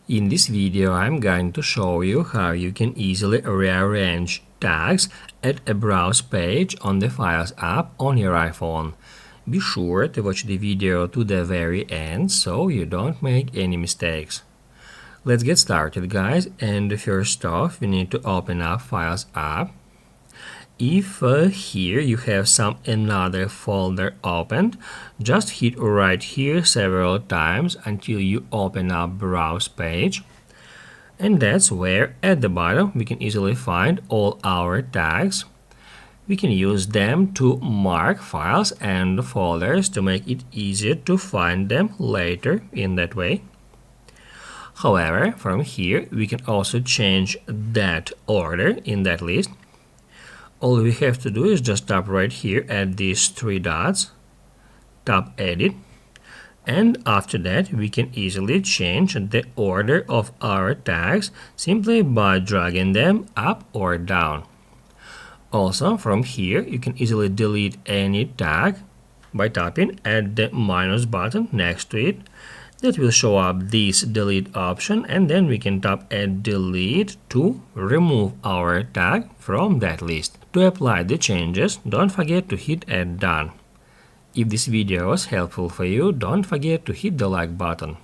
In this video, I'm going to show you how you can easily rearrange tags at a browse page on the Files app on your iPhone. Be sure to watch the video to the very end so you don't make any mistakes. Let's get started, guys, and first off we need to open up Files app. If here you have another folder opened, just hit right here several times until you open up browse page. And that's where at the bottom we can easily find all our tags. We can use them to mark files and folders to make it easier to find them later in that way. However, from here we can also change that order in that list. All we have to do is just tap right here at these three dots, tap edit, and after that we can easily change the order of our tags simply by dragging them up or down. Also, from here you can easily delete any tag by tapping at the minus button next to it. That will show up this delete option, and then we can tap at delete to remove our tag from that list. To apply the changes, don't forget to hit at done. If this video was helpful for you, don't forget to hit the like button.